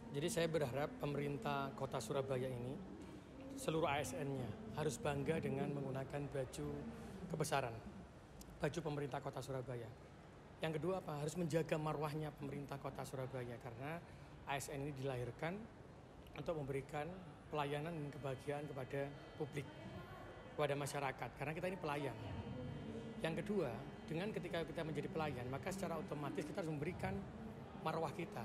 Jadi saya berharap pemerintah kota Surabaya ini, seluruh ASN-nya harus bangga dengan menggunakan baju kebesaran, baju pemerintah kota Surabaya. Yang kedua apa? Harus menjaga marwahnya pemerintah kota Surabaya, karena ASN ini dilahirkan untuk memberikan pelayanan dan kebahagiaan kepada publik, kepada masyarakat, karena kita ini pelayan. Yang kedua, dengan ketika kita menjadi pelayan, maka secara otomatis kita harus memberikan marwah kita.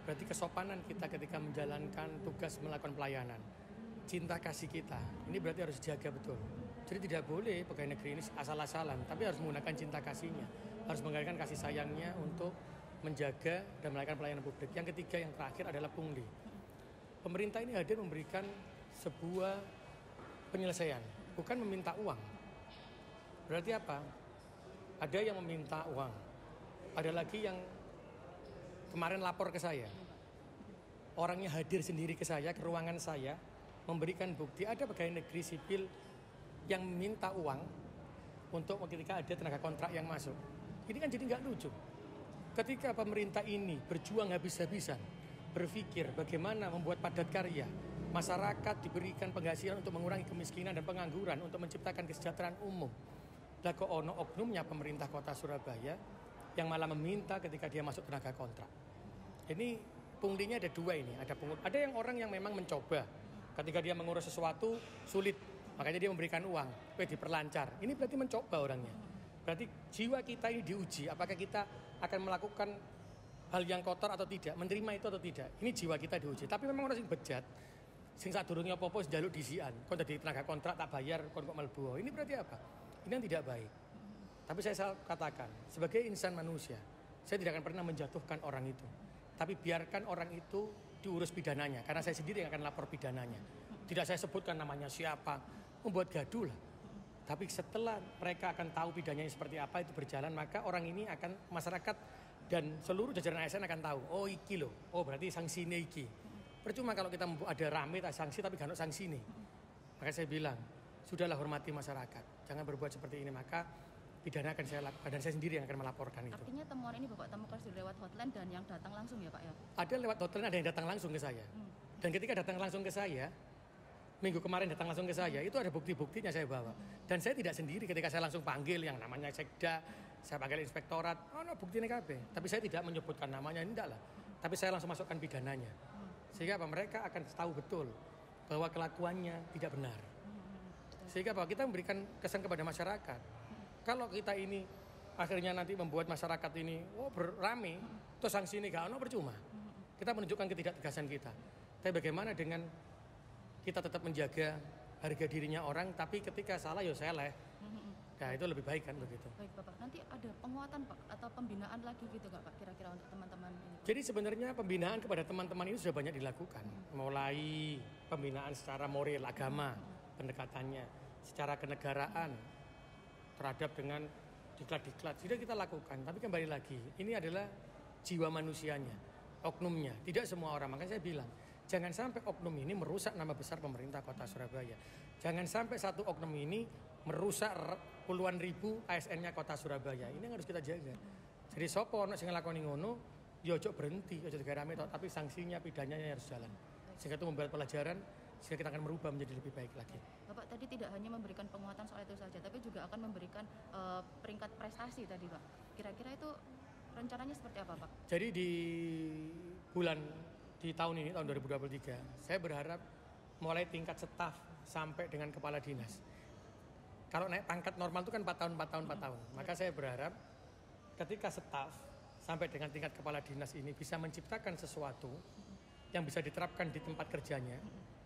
Berarti kesopanan kita ketika menjalankan tugas melakukan pelayanan. Cinta kasih kita, ini berarti harus dijaga betul. Jadi tidak boleh pegawai negeri ini asal-asalan, tapi harus menggunakan cinta kasihnya. Harus menggunakan kasih sayangnya untuk menjaga dan melakukan pelayanan publik. Yang ketiga, yang terakhir adalah pungli. Pemerintah ini hadir memberikan sebuah penyelesaian, bukan meminta uang. Berarti apa? Ada yang meminta uang, ada lagi yang kemarin lapor ke saya, orangnya hadir sendiri ke saya, ke ruangan saya, memberikan bukti ada pegawai negeri sipil yang minta uang untuk ketika ada tenaga kontrak yang masuk. Ini kan jadi nggak lucu. Ketika pemerintah ini berjuang habis-habisan, berpikir bagaimana membuat padat karya, masyarakat diberikan penghasilan untuk mengurangi kemiskinan dan pengangguran, untuk menciptakan kesejahteraan umum. Lah kok ono oknumnya pemerintah kota Surabaya yang malah meminta ketika dia masuk tenaga kontrak. Ini punglinya ada dua ini, ada yang orang yang memang mencoba ketika dia mengurus sesuatu sulit, makanya dia memberikan uang, diperlancar. Ini berarti mencoba orangnya. Berarti jiwa kita ini diuji, apakah kita akan melakukan hal yang kotor atau tidak, menerima itu atau tidak. Ini jiwa kita diuji. Tapi memang orang sing bejat, sing sadurunge apa-apa njaluk disian, kon dadi tenaga kontrak tak bayar, kon kok mlebu. Ini berarti apa? Ini yang tidak baik. Tapi saya katakan, sebagai insan manusia, saya tidak akan pernah menjatuhkan orang itu. Tapi biarkan orang itu diurus pidananya, karena saya sendiri yang akan lapor pidananya. Tidak saya sebutkan namanya siapa, membuat gaduh lah. Tapi setelah mereka akan tahu pidananya seperti apa, itu berjalan, maka orang ini akan, masyarakat dan seluruh jajaran ASN akan tahu, oh iki loh, oh berarti sanksinya iki. Percuma kalau kita ada rame tak sanksi tapi gak ada sanksi nih. Maka saya bilang, sudahlah hormati masyarakat, jangan berbuat seperti ini, maka pidana akan saya lakukan dan saya sendiri yang akan melaporkan itu. Artinya temuan ini Bapak temukan sudah lewat hotline dan yang datang langsung ya Pak ya? Ada lewat hotline, ada yang datang langsung ke saya. Dan ketika datang langsung ke saya, minggu kemarin datang langsung ke saya, itu ada bukti-buktinya saya bawa. Dan saya tidak sendiri ketika saya langsung panggil yang namanya sekda, saya panggil inspektorat, oh no, bukti ini KB. Tapi saya tidak menyebutkan namanya, ini enggak lah. Tapi saya langsung masukkan pidananya. Sehingga apa? Mereka akan tahu betul bahwa kelakuannya tidak benar. Sehingga apa? Kita memberikan kesan kepada masyarakat. Kalau kita ini akhirnya nanti membuat masyarakat ini berame, terus sanksi ini gak ono, percuma. Kita menunjukkan ketidaktegasan kita. Tapi bagaimana dengan kita tetap menjaga harga dirinya orang, tapi ketika salah ya seleh. Nah itu lebih baik kan begitu. Baik Bapak, nanti ada penguatan Pak atau pembinaan lagi gitu nggak Pak kira-kira untuk teman-teman ini? Jadi sebenarnya pembinaan kepada teman-teman ini sudah banyak dilakukan. Mulai pembinaan secara moral agama, pendekatannya, secara kenegaraan terhadap dengan diklat-diklat sudah kita lakukan. Tapi kembali lagi, ini adalah jiwa manusianya, oknumnya. Tidak semua orang, makanya saya bilang, jangan sampai oknum ini merusak nama besar pemerintah kota Surabaya. Jangan sampai satu oknum ini merusak puluhan ribu ASN-nya kota Surabaya. Ini yang harus kita jaga. Jadi sopo ono sing nglakoni ngono, ya ojo berhenti, ojo digarame tok, tapi sanksinya, pidananya harus jalan. Sehingga itu membuat pelajaran, sehingga kita akan merubah menjadi lebih baik lagi. Bapak tadi tidak hanya memberikan penguatan soal itu saja, tapi juga akan memberikan peringkat prestasi tadi Pak. Kira-kira itu rencananya seperti apa Pak? Jadi di tahun ini, tahun 2023, saya berharap mulai tingkat staf sampai dengan kepala dinas. Kalau naik pangkat normal itu kan 4 tahun. Maka saya berharap ketika staf sampai dengan tingkat kepala dinas ini bisa menciptakan sesuatu yang bisa diterapkan di tempat kerjanya,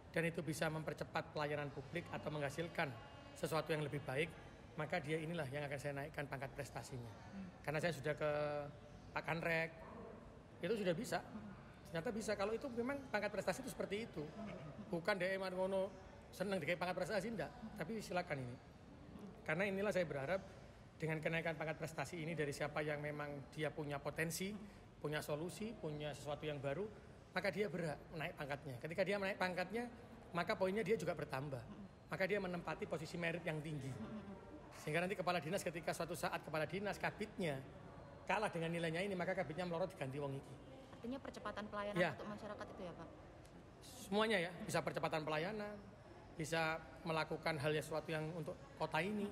dan itu bisa mempercepat pelayanan publik atau menghasilkan sesuatu yang lebih baik, maka dia inilah yang akan saya naikkan pangkat prestasinya. Karena saya sudah ke Pak Kanrek, itu sudah bisa. Ternyata bisa, kalau itu memang pangkat prestasi itu seperti itu. Bukan dia ngono senang dikasih pangkat prestasi, enggak. Tapi silakan ini. Karena inilah saya berharap dengan kenaikan pangkat prestasi ini dari siapa yang memang dia punya potensi, punya solusi, punya sesuatu yang baru, maka dia berhak naik pangkatnya. Ketika dia naik pangkatnya, maka poinnya dia juga bertambah. Maka dia menempati posisi merit yang tinggi. Sehingga nanti kepala dinas ketika suatu saat kepala dinas kabitnya kalah dengan nilainya ini, maka kabitnya melorot diganti wong iki. artinya percepatan pelayanan Ya. untuk masyarakat itu ya Pak? Semuanya ya, bisa percepatan pelayanan, bisa melakukan hal sesuatu yang untuk kota ini.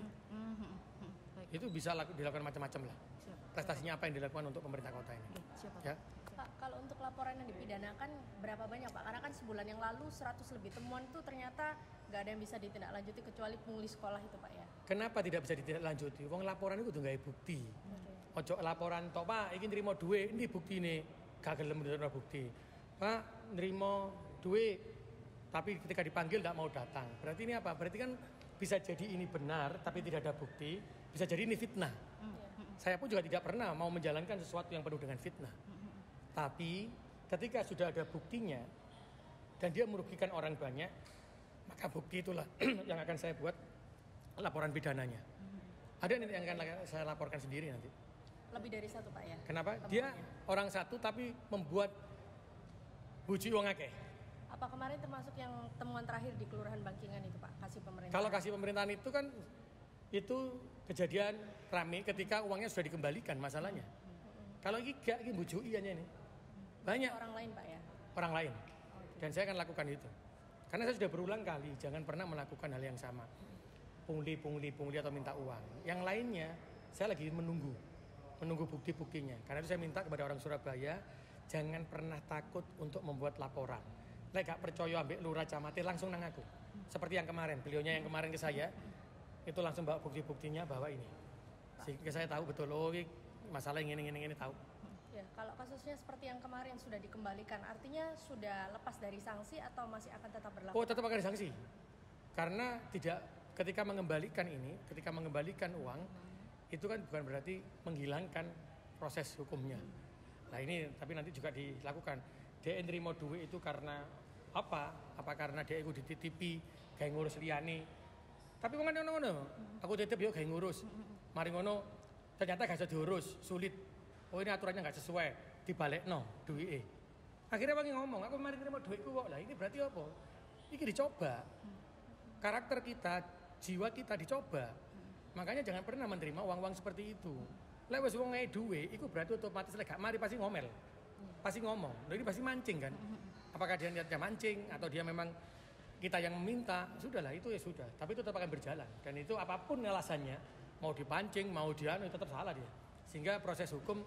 Baik, Itu bisa dilakukan macam-macam lah. siap. Prestasinya apa yang dilakukan untuk pemerintah kota ini. Oke, siap Pak. Ya. Pak, kalau untuk laporan yang dipidanakan berapa banyak Pak? Karena kan sebulan yang lalu 100 lebih temuan tuh ternyata nggak ada yang bisa ditindaklanjuti kecuali pungli sekolah itu Pak ya. Kenapa tidak bisa ditindaklanjuti? Wong laporan itu udah nggak bukti. Ojo laporan tok Pak, iki nrimo duit, ini bukti nih. Gak gelem nrimo bukti. Pak, nrimo duit, tapi ketika dipanggil nggak mau datang. Berarti ini apa? Berarti kan bisa jadi ini benar, tapi tidak ada bukti. Bisa jadi ini fitnah. Saya pun juga tidak pernah mau menjalankan sesuatu yang penuh dengan fitnah. Tapi ketika sudah ada buktinya dan dia merugikan orang banyak, maka bukti itulah yang akan saya buat laporan pidananya. Ada nanti yang akan saya laporkan sendiri nanti. Lebih dari satu Pak ya. Kenapa? Temuannya. Dia orang satu tapi membuat buji wong akeh. Apa kemarin termasuk yang temuan terakhir di Kelurahan Bangkingan itu Pak, kasih pemerintah? Kalau kasih pemerintahan itu kan itu kejadian rame ketika uangnya sudah dikembalikan masalahnya. Kalau ini gak, ini bujui aja ini. Banyak Orang lain Pak ya. orang lain. Dan saya akan lakukan itu. Karena saya sudah berulang kali, jangan pernah melakukan hal yang sama. Pungli atau minta uang. Yang lainnya, saya lagi menunggu bukti-buktinya. Karena itu saya minta kepada orang Surabaya, jangan pernah takut untuk membuat laporan. Nek gak percaya ambek lurah camate langsung nang aku. Seperti yang kemarin, beliaunya yang kemarin ke saya, itu langsung bawa bukti-buktinya bahwa ini. Sehingga saya tahu betul, oh ini masalah yang ini tahu. Ya, kalau kasusnya seperti yang kemarin sudah dikembalikan, artinya sudah lepas dari sanksi atau masih akan tetap berlaku? Oh, tetap akan disanksi. Karena ketika mengembalikan uang, itu kan bukan berarti menghilangkan proses hukumnya. Nah ini tapi nanti juga dilakukan. Dia nerimo duit itu karena apa? Apa karena dia ikut dititipi, kayak ngurus liyane. Tapi wong ngono. Aku titip yo kayak ngurus. Mari ngono ternyata gak bisa diurus, sulit. Oh ini aturannya gak sesuai, dibalekno duwike. Akhirnya wangi ngomong, aku mari nerimo duitku kok. Lah ini berarti apa? Ini dicoba. Karakter kita, jiwa kita dicoba. Makanya jangan pernah menerima uang-uang seperti itu. Lek wis wong ngei duwe, iku berarti otomatis lek gak mari pasti ngomel. Pasti ngomong. Lha ini pasti mancing kan? Apakah dia niatnya mancing atau dia memang kita yang meminta? Sudahlah itu ya sudah. Tapi itu tetap akan berjalan. Dan itu apapun alasannya, mau dipancing, mau tetap salah dia. Sehingga proses hukum,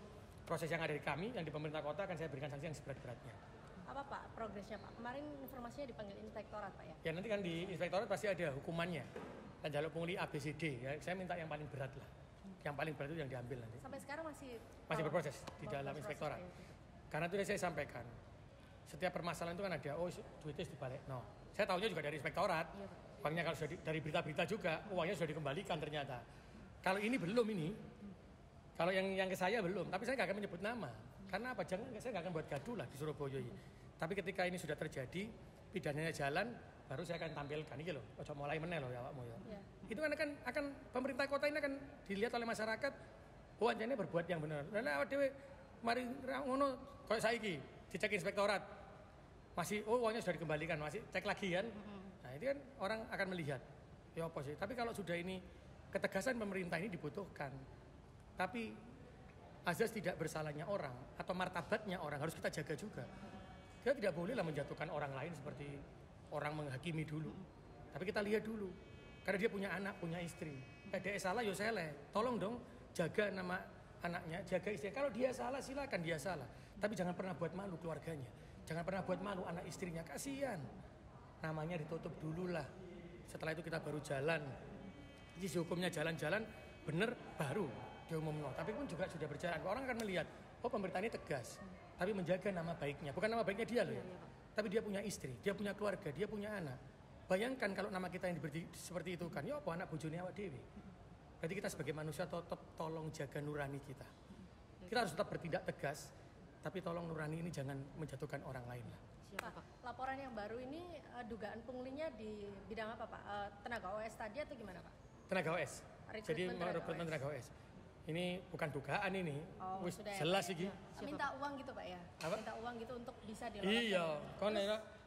proses yang ada di kami, yang di pemerintah kota akan saya berikan sanksi yang seberat-beratnya. Apa Pak progresnya Pak? Kemarin informasinya dipanggil inspektorat Pak ya? Ya nanti kan di inspektorat pasti ada hukumannya. Dan jalur pungli ABCD, ya saya minta yang paling berat lah. Yang paling berat itu yang diambil nanti. Sampai sekarang masih Berproses di dalam proses inspektorat. ya, itu. Karena itu saya sampaikan, setiap permasalahan itu kan ada, oh duitnya dibalik. No. Saya tahunya juga dari inspektorat. Iya, Pak. Uangnya kalau sudah dari berita-berita juga, uangnya sudah dikembalikan ternyata. Kalau ini belum ini, kalau yang ke saya belum, tapi saya nggak akan menyebut nama. Karena apa? Saya nggak akan buat gaduh lah di Surabaya ini. Tapi ketika ini sudah terjadi, pidananya jalan, baru saya akan tampilkan ini loh. Ojo mulai meneh loh ya awakmu ya. Ya. Itu kan akan pemerintah kota ini akan dilihat oleh masyarakat, oh anjane berbuat yang benar. Lah awak dhewe mari ngono koyo saiki dicek inspektorat. Masih uangnya sudah dikembalikan, masih cek lagi kan. Nah, itu kan orang akan melihat. Ya apa sih? Tapi kalau sudah ini ketegasan pemerintah ini dibutuhkan. Tapi azas tidak bersalahnya orang atau martabatnya orang harus kita jaga juga. Kita tidak bolehlah menjatuhkan orang lain seperti orang menghakimi dulu. Tapi kita lihat dulu. Karena dia punya anak, punya istri. Dia salah, yo seleh. Tolong dong jaga nama anaknya, jaga istrinya. Kalau dia salah, silakan dia salah. Tapi jangan pernah buat malu keluarganya. Jangan pernah buat malu anak istrinya. Kasihan. Namanya ditutup dulu lah. Setelah itu kita baru jalan. Jadi hukumnya jalan-jalan, bener baru diumumkan. Tapi pun juga sudah berjalan. Orang akan melihat, oh pemerintah ini tegas. Tapi menjaga nama baiknya. Bukan nama baiknya dia loh ya. Tapi dia punya istri, dia punya keluarga, dia punya anak. Bayangkan kalau nama kita yang diberi seperti itu kan, ya apa anak bojone awak dhewe. Berarti kita sebagai manusia tetap tolong jaga nurani kita. Kita harus tetap bertindak tegas, tapi tolong nurani ini jangan menjatuhkan orang lain lah. Siap, Pak. Laporan yang baru ini dugaan punglinya di bidang apa Pak? Tenaga OS tadi atau gimana Pak? Tenaga OS. Jadi Rekrutmen rekrutmen tenaga OS. Ini bukan dugaan ini. Oh, Wis sudah ya, jelas Pak, iki. Siap, Minta uang gitu Pak ya? Apa? Minta uang gitu untuk bisa dilakukan. Iya,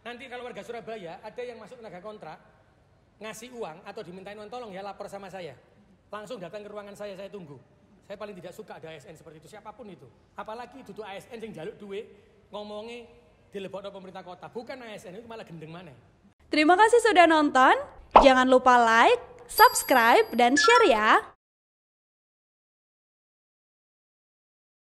nanti kalau warga Surabaya ada yang masuk tenaga kontrak ngasih uang atau dimintain uang tolong ya lapor sama saya. Langsung datang ke ruangan saya tunggu. Saya paling tidak suka ada ASN seperti itu, siapapun itu. Apalagi duduk ASN yang jaluk duit, ngomongnya dilebokno pemerintah kota, bukan ASN itu malah gendeng maneh. Terima kasih sudah nonton. Jangan lupa like, subscribe, dan share ya.